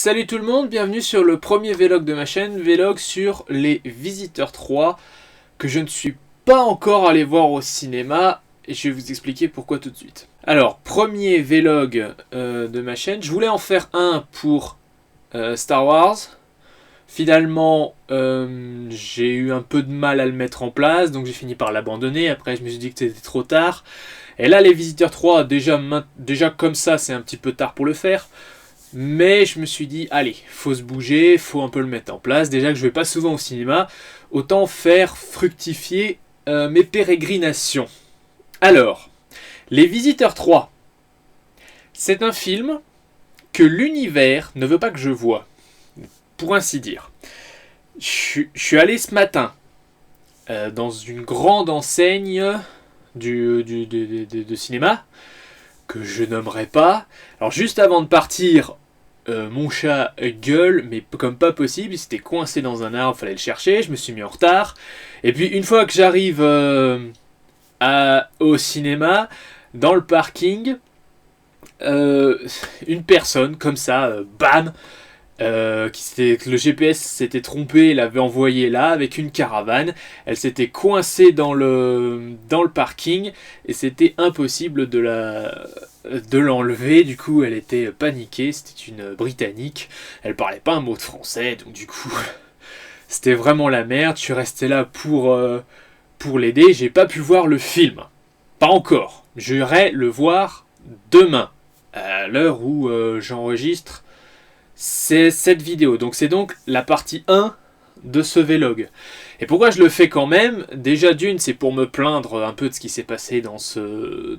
Salut tout le monde, bienvenue sur le premier vlog de ma chaîne, vlog sur Les Visiteurs 3, que je ne suis pas encore allé voir au cinéma, et je vais vous expliquer pourquoi tout de suite. Alors, premier vlog de ma chaîne, je voulais en faire un pour Star Wars. Finalement, j'ai eu un peu de mal à le mettre en place, donc j'ai fini par l'abandonner. Après, je me suis dit que c'était trop tard. Et là, Les Visiteurs 3, déjà comme ça, c'est un petit peu tard pour le faire. Mais je me suis dit, allez, faut se bouger, faut un peu le mettre en place. Déjà que je vais pas souvent au cinéma, autant faire fructifier mes pérégrinations. Alors, Les Visiteurs 3, c'est un film que l'univers ne veut pas que je voie, pour ainsi dire. Je suis allé ce matin dans une grande enseigne de cinéma, que je nommerai pas. Alors juste avant de partir, mon chat gueule, mais comme pas possible, il s'était coincé dans un arbre, fallait le chercher, je me suis mis en retard. Et puis une fois que j'arrive au cinéma, dans le parking, une personne comme ça, bam, que le GPS s'était trompé, il l'avait envoyé là avec une caravane. Elle s'était coincée dans le parking et c'était impossible de l'enlever. Du coup, elle était paniquée. C'était une Britannique. Elle parlait pas un mot de français, donc du coup, c'était vraiment la merde. Je suis resté là pour l'aider. J'ai pas pu voir le film, pas encore. J'irai le voir demain, à l'heure où j'enregistre cette vidéo. Donc c'est donc la partie 1 de ce vlog. Et pourquoi je le fais quand même? Déjà d'une, c'est pour me plaindre un peu de ce qui s'est passé dans ce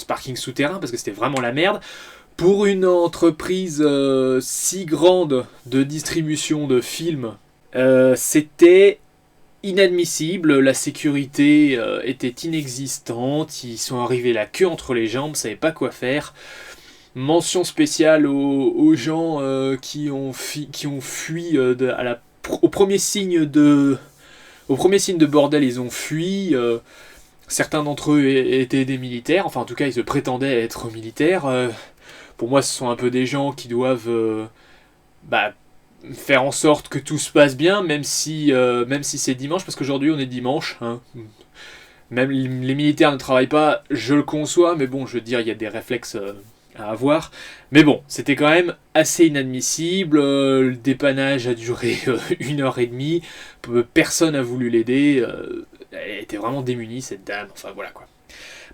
parking souterrain, parce que c'était vraiment la merde. Pour une entreprise si grande de distribution de films, c'était inadmissible. La sécurité était inexistante. Ils sont arrivés la queue entre les jambes, savaient pas quoi faire. Mention spéciale aux gens qui ont fui au premier signe de bordel, ils ont fui. Certains d'entre eux étaient des militaires, enfin en tout cas ils se prétendaient être militaires. Pour moi, ce sont un peu des gens qui doivent faire en sorte que tout se passe bien, même si c'est dimanche, parce qu'aujourd'hui on est dimanche. Hein. Même les militaires ne travaillent pas, je le conçois, mais bon, je veux dire, il y a des réflexes à avoir. Mais bon, c'était quand même assez inadmissible. Le dépannage a duré 1h30. Personne n'a voulu l'aider. Elle était vraiment démunie, cette dame. Enfin, voilà quoi.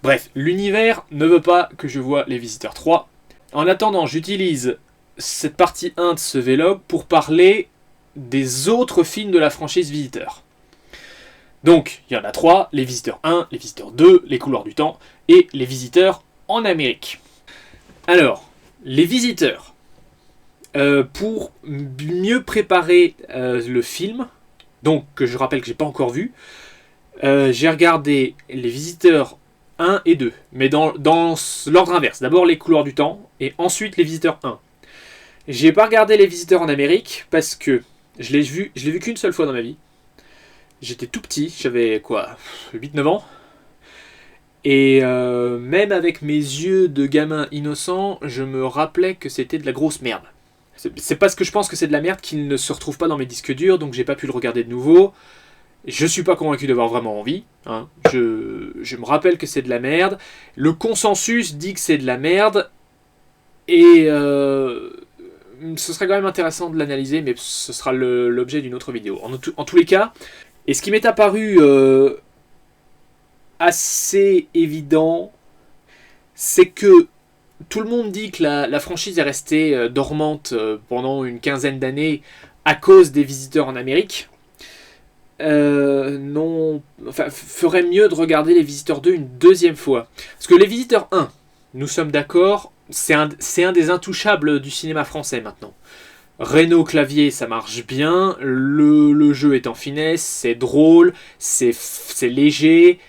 Bref, l'univers ne veut pas que je voie Les Visiteurs 3. En attendant, j'utilise cette partie 1 de ce vlog pour parler des autres films de la franchise Visiteurs. Donc, il y en a 3. Les Visiteurs 1, Les Visiteurs 2, Les Couloirs du Temps et Les Visiteurs en Amérique. Alors, Les Visiteurs, pour mieux préparer le film, donc que je rappelle que j'ai pas encore vu, j'ai regardé Les Visiteurs 1 et 2, mais dans l'ordre inverse. D'abord Les Couloirs du Temps et ensuite Les Visiteurs 1. J'ai pas regardé Les Visiteurs en Amérique parce que je l'ai vu qu'une seule fois dans ma vie. J'étais tout petit, j'avais 8-9 ans. Et même avec mes yeux de gamin innocent, je me rappelais que c'était de la grosse merde. C'est parce que je pense que c'est de la merde qu'il ne se retrouve pas dans mes disques durs, donc j'ai pas pu le regarder de nouveau. Je suis pas convaincu d'avoir vraiment envie. Hein. Je me rappelle que c'est de la merde. Le consensus dit que c'est de la merde. Et ce serait quand même intéressant de l'analyser, mais ce sera l'objet d'une autre vidéo. En tous les cas, et ce qui m'est apparu assez évident, c'est que tout le monde dit que la franchise est restée dormante pendant une quinzaine d'années à cause des Visiteurs en Amérique. Ferait mieux de regarder Les Visiteurs 2 une deuxième fois. Parce que Les Visiteurs 1, nous sommes d'accord, c'est un des intouchables du cinéma français maintenant. Renault clavier, ça marche bien, le jeu est en finesse, c'est drôle, c'est léger.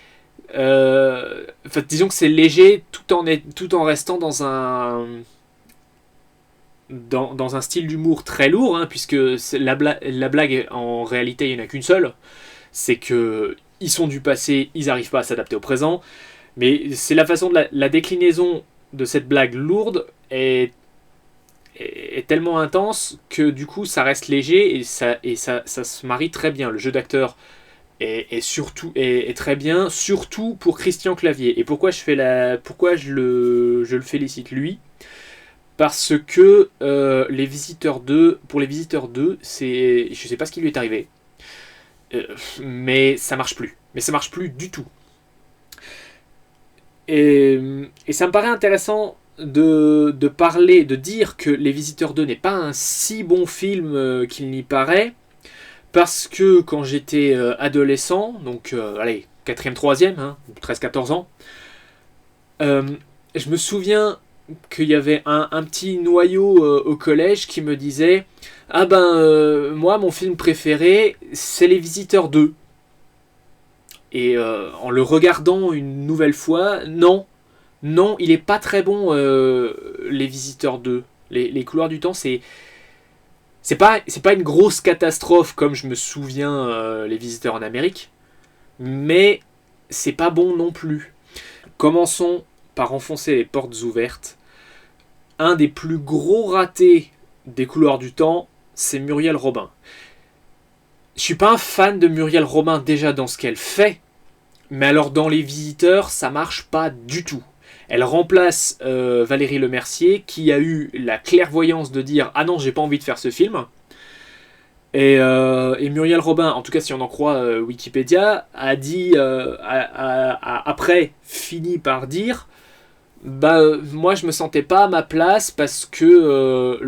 Disons que c'est léger tout en restant dans un style d'humour très lourd, hein, puisque la blague en réalité il n'y en a qu'une seule, c'est que ils sont du passé, ils n'arrivent pas à s'adapter au présent, mais c'est la façon de la déclinaison de cette blague lourde est est tellement intense que du coup ça reste léger et ça se marie très bien. Le jeu d'acteur est très bien, surtout pour Christian Clavier. Et pourquoi je le félicite lui? Parce que pour les Visiteurs 2, je sais pas ce qui lui est arrivé, mais ça marche plus. Mais ça marche plus du tout. Et ça me paraît intéressant de parler, de dire que Les Visiteurs 2 n'est pas un si bon film qu'il n'y paraît, parce que quand j'étais adolescent, donc allez, 4e, 3e, hein, 13-14 ans, je me souviens qu'il y avait un petit noyau au collège qui me disait « Ah ben, moi, mon film préféré, c'est Les Visiteurs 2. » Et en le regardant une nouvelle fois, non, il est pas très bon, Les Visiteurs 2. Les Couloirs du Temps, c'est pas une grosse catastrophe comme je me souviens Les Visiteurs en Amérique, mais c'est pas bon non plus. Commençons par enfoncer les portes ouvertes. Un des plus gros ratés des Couloirs du Temps, c'est Muriel Robin. Je suis pas un fan de Muriel Robin déjà dans ce qu'elle fait, mais alors dans Les Visiteurs, ça marche pas du tout. Elle remplace Valérie Lemercier, qui a eu la clairvoyance de dire « Ah non, j'ai pas envie de faire ce film ». Et Muriel Robin, en tout cas si on en croit Wikipédia, a dit, après, fini par dire bah, moi je me sentais pas à ma place parce que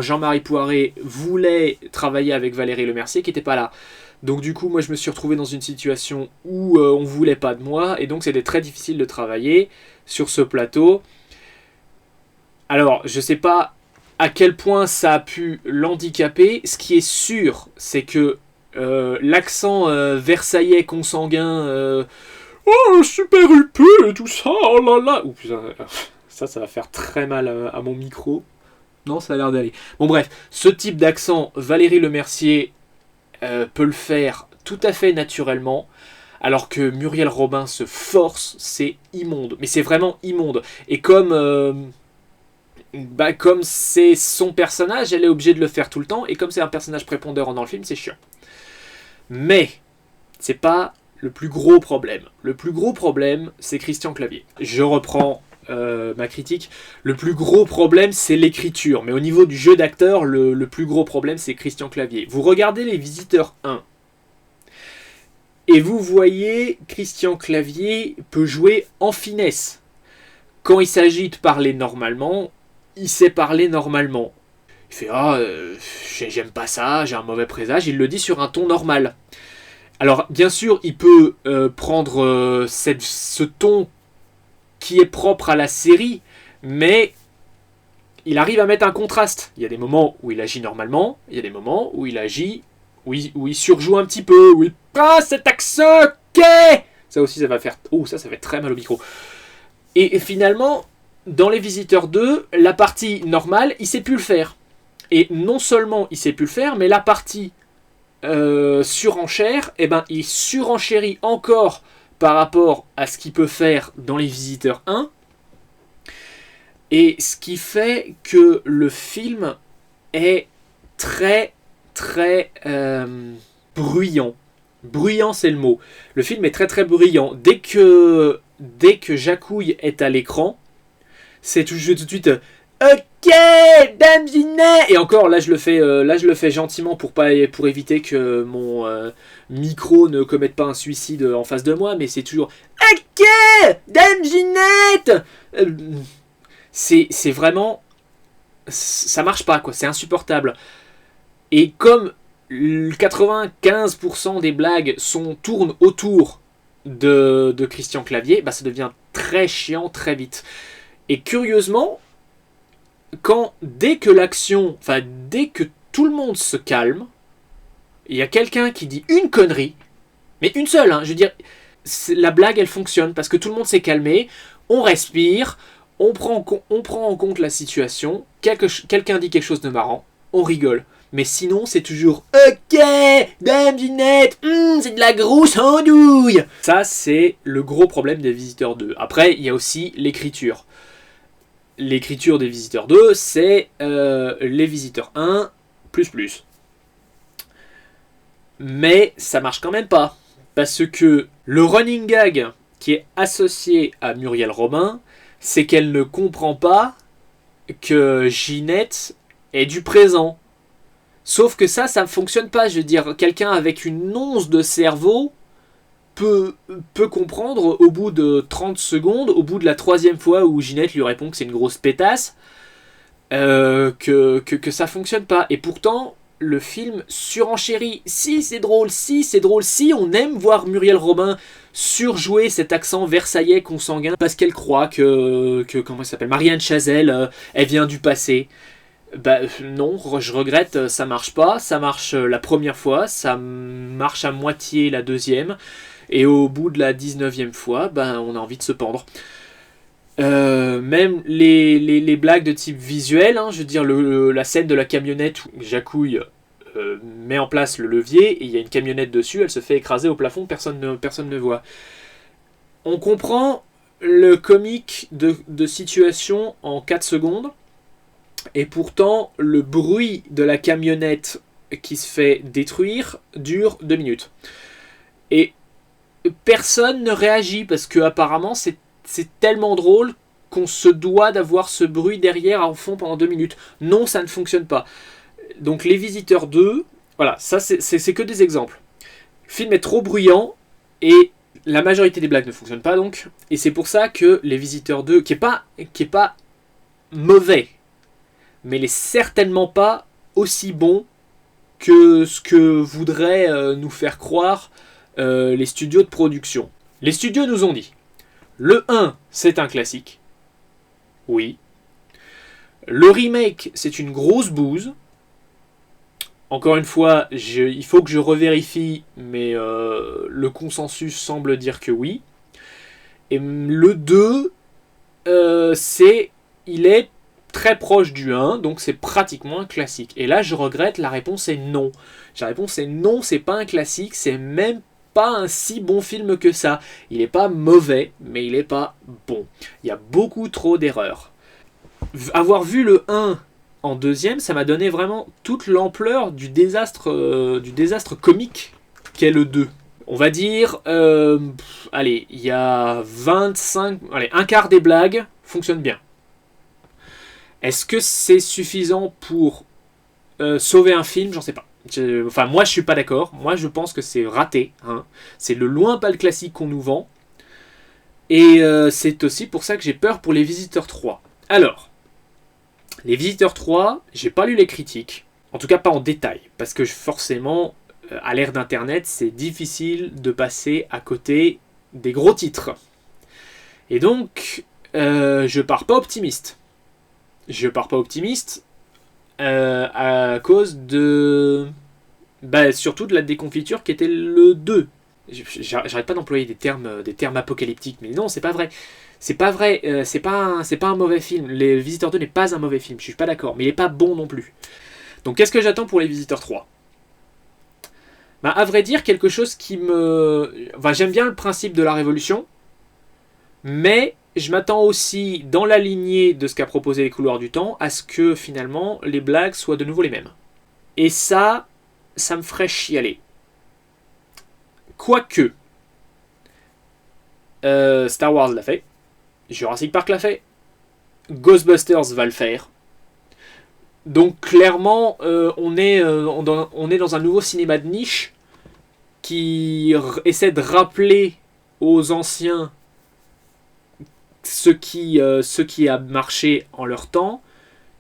Jean-Marie Poiré voulait travailler avec Valérie Lemercier qui n'était pas là. Donc du coup moi je me suis retrouvé dans une situation où on voulait pas de moi et donc c'était très difficile de travailler sur ce plateau. Alors je sais pas à quel point ça a pu l'handicaper. Ce qui est sûr c'est que l'accent versaillais consanguin oh, super UP et tout ça, oh là là. Ouh, putain, ça va faire très mal à mon micro. Non, ça a l'air d'aller. Bon, bref, ce type d'accent, Valérie Lemercier peut le faire tout à fait naturellement, alors que Muriel Robin se force, c'est immonde. Mais c'est vraiment immonde. Et comme c'est son personnage, elle est obligée de le faire tout le temps, et comme c'est un personnage prépondérant dans le film, c'est chiant. Mais, c'est pas le plus gros problème. Le plus gros problème, c'est Christian Clavier. Je reprends ma critique. Le plus gros problème, c'est l'écriture. Mais au niveau du jeu d'acteur, le plus gros problème, c'est Christian Clavier. Vous regardez Les Visiteurs 1. Et vous voyez, Christian Clavier peut jouer en finesse. Quand il s'agit de parler normalement, il sait parler normalement. Il fait « Ah, j'aime pas ça, j'ai un mauvais présage », il le dit sur un ton normal. Alors, bien sûr, il peut prendre ce ton qui est propre à la série, mais il arrive à mettre un contraste. Il y a des moments où il agit normalement, il y a des moments où il agit, où il surjoue un petit peu, où il passe cet accent, ok. Ça aussi, ça va faire... Oh, ça fait très mal au micro. Et finalement, dans Les Visiteurs 2, la partie normale, il sait plus le faire. Et non seulement il sait plus le faire, mais la partie surenchère, eh ben, il surenchérit encore par rapport à ce qu'il peut faire dans Les Visiteurs 1. Et ce qui fait que le film est très très bruyant. Bruyant, c'est le mot. Le film est très très bruyant. Dès que Jacouille est à l'écran, c'est tout de suite ok, Dame Ginette. Et encore, là je le fais gentiment pour éviter que mon micro ne commette pas un suicide en face de moi, mais c'est toujours ok, Dame Ginette. C'est vraiment, ça marche pas quoi, c'est insupportable. Et comme 95% des blagues tournent autour de Christian Clavier, bah ça devient très chiant très vite. Et curieusement, dès que tout le monde se calme, il y a quelqu'un qui dit une connerie, mais une seule, hein, je veux dire, la blague elle fonctionne parce que tout le monde s'est calmé, on respire, on prend en compte la situation, quelqu'un dit quelque chose de marrant, on rigole. Mais sinon, c'est toujours ok, Dame Ginette, c'est de la grosse andouille. Ça, c'est le gros problème des Visiteurs 2. Après, il y a aussi l'écriture. l'écriture des Visiteurs 2, c'est les Visiteurs 1 plus plus. Mais ça marche quand même pas. Parce que le running gag qui est associé à Muriel Robin, c'est qu'elle ne comprend pas que Ginette est du présent. Sauf que ça ne fonctionne pas. Je veux dire, quelqu'un avec une once de cerveau peut comprendre au bout de 30 secondes, au bout de la 3e fois où Ginette lui répond que c'est une grosse pétasse, que ça fonctionne pas. Et pourtant, le film surenchérit. Si c'est drôle, si on aime voir Muriel Robin surjouer cet accent versaillais consanguin parce qu'elle croit que comment elle s'appelle, Marianne Chazelle, elle vient du passé. Bah non, je regrette, ça marche pas. Ça marche la première fois, ça marche à moitié la deuxième, et au bout de la 19e fois, ben on a envie de se pendre. Même les blagues de type visuel, hein, je veux dire la scène de la camionnette où Jacouille met en place le levier et il y a une camionnette dessus, elle se fait écraser au plafond, personne ne voit. On comprend le comique de situation en 4 secondes, et pourtant le bruit de la camionnette qui se fait détruire dure 2 minutes. Et personne ne réagit parce que apparemment c'est tellement drôle qu'on se doit d'avoir ce bruit derrière en fond pendant 2 minutes. Non, ça ne fonctionne pas. Donc Les Visiteurs 2, voilà, ça c'est que des exemples. Le film est trop bruyant et la majorité des blagues ne fonctionnent pas donc. Et c'est pour ça que Les Visiteurs 2, qui est pas mauvais, mais il est certainement pas aussi bon que ce que voudraient nous faire croire les studios de production. Les studios nous ont dit: le 1, c'est un classique. Oui. Le remake, c'est une grosse bouse. Encore une fois, il faut que je revérifie, mais le consensus semble dire que oui. Et le 2, il est très proche du 1, donc c'est pratiquement un classique. Et là, je regrette, la réponse est non. La réponse est non, c'est pas un classique, c'est même pas un si bon film que ça. Il est pas mauvais, mais il est pas bon. Il y a beaucoup trop d'erreurs. Avoir vu le 1 en deuxième, ça m'a donné vraiment toute l'ampleur du désastre comique qu'est le 2. On va dire, allez, il y a 25, allez, un quart des blagues fonctionnent bien. Est-ce que c'est suffisant pour sauver un film? J'en sais pas. Moi, je suis pas d'accord. Moi, je pense que c'est raté. Hein. C'est de loin pas le classique qu'on nous vend. Et c'est aussi pour ça que j'ai peur pour Les Visiteurs 3. Alors, Les Visiteurs 3, j'ai pas lu les critiques. En tout cas, pas en détail. Parce que forcément, à l'ère d'Internet, c'est difficile de passer à côté des gros titres. Et donc, je pars pas optimiste. Je pars pas optimiste à cause de... surtout de la déconfiture qui était le 2. J'arrête pas d'employer des termes apocalyptiques, mais non, c'est pas vrai. C'est pas vrai, c'est pas un mauvais film. Les Visiteurs 2 n'est pas un mauvais film, je suis pas d'accord, mais il est pas bon non plus. Donc qu'est-ce que j'attends pour Les Visiteurs 3 ? À vrai dire, quelque chose qui me... j'aime bien le principe de la révolution, mais je m'attends aussi, dans la lignée de ce qu'a proposé Les Couloirs du Temps, à ce que finalement les blagues soient de nouveau les mêmes. Et ça me ferait chialer. Quoique, Star Wars l'a fait, Jurassic Park l'a fait, Ghostbusters va le faire. Donc clairement, on est dans un nouveau cinéma de niche qui essaie de rappeler aux anciens ce qui a marché en leur temps,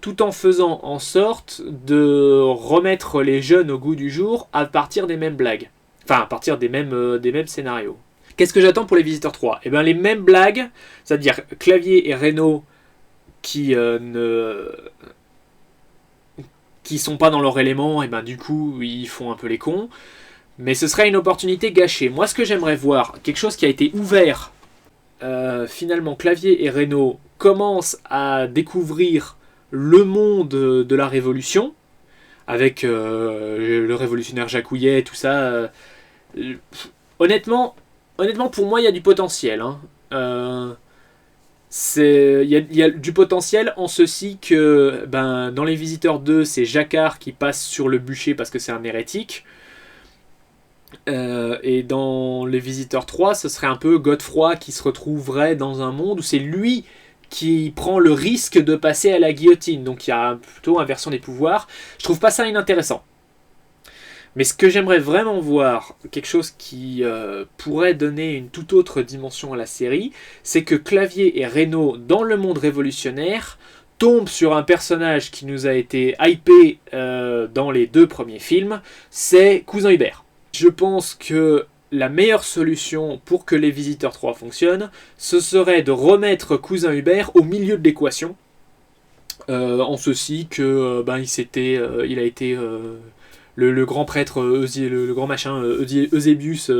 tout en faisant en sorte de remettre les jeunes au goût du jour à partir des mêmes blagues. Enfin, à partir des mêmes scénarios. Qu'est-ce que j'attends pour Les Visiteurs 3 ? Eh bien, les mêmes blagues, c'est-à-dire Clavier et Reynaud qui sont pas dans leur élément, et du coup, ils font un peu les cons. Mais ce serait une opportunité gâchée. Moi, ce que j'aimerais voir, quelque chose qui a été ouvert, finalement, Clavier et Reynaud commencent à découvrir le monde de la Révolution, avec le révolutionnaire Jacouillet, tout ça. Honnêtement, pour moi, il y a du potentiel. Hein. Il y a du potentiel en ceci que dans Les Visiteurs 2, c'est Jacquard qui passe sur le bûcher parce que c'est un hérétique. Et dans Les Visiteurs 3, ce serait un peu Godefroy qui se retrouverait dans un monde où c'est lui qui prend le risque de passer à la guillotine. Donc il y a plutôt inversion des pouvoirs. Je trouve pas ça inintéressant. Mais ce que j'aimerais vraiment voir, quelque chose qui pourrait donner une toute autre dimension à la série, c'est que Clavier et Reynaud, dans le monde révolutionnaire, tombent sur un personnage qui nous a été hypé dans les 2 premiers films, c'est Cousin Hubert. Je pense que la meilleure solution pour que Les Visiteurs 3 fonctionnent, ce serait de remettre Cousin Hubert au milieu de l'équation, en ceci que il a été... Le grand prêtre, le grand machin, Eusébius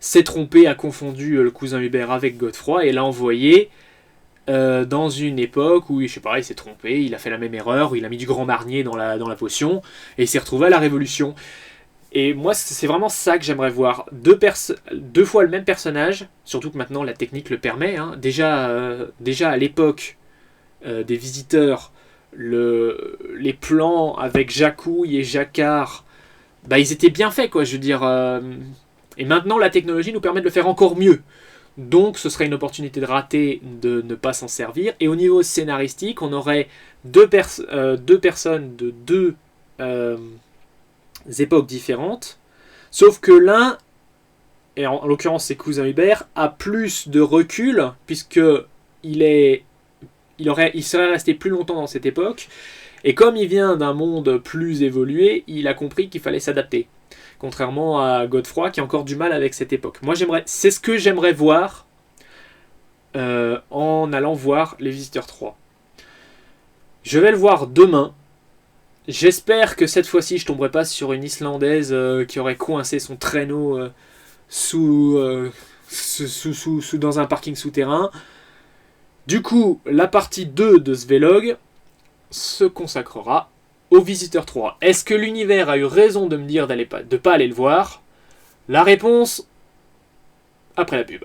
s'est trompé, a confondu le cousin Hubert avec Godefroy et l'a envoyé dans une époque où, je sais pas, il s'est trompé, il a fait la même erreur, où il a mis du Grand Marnier dans la potion et il s'est retrouvé à la Révolution. Et moi, c'est vraiment ça que j'aimerais voir. 2 fois le même personnage, surtout que maintenant la technique le permet. Hein. Déjà à l'époque des Visiteurs, les plans avec Jacouille et Jacquard, ils étaient bien faits, quoi, je veux dire. Et maintenant, la technologie nous permet de le faire encore mieux. Donc, ce serait une opportunité de rater de ne pas s'en servir. Et au niveau scénaristique, on aurait deux personnes de 2 époques différentes. Sauf que l'un, et en l'occurrence c'est Cousin Hubert, a plus de recul, puisque il serait resté plus longtemps dans cette époque. Et comme il vient d'un monde plus évolué, il a compris qu'il fallait s'adapter. Contrairement à Godefroy qui a encore du mal avec cette époque. Moi, c'est ce que j'aimerais voir en allant voir Les Visiteurs 3. Je vais le voir demain. J'espère que cette fois-ci, je tomberai pas sur une Islandaise qui aurait coincé son traîneau dans un parking souterrain. Du coup, la partie 2 de ce vlog se consacrera au Visiteur 3. Est-ce que l'univers a eu raison de me dire de pas aller le voir? La réponse après la pub.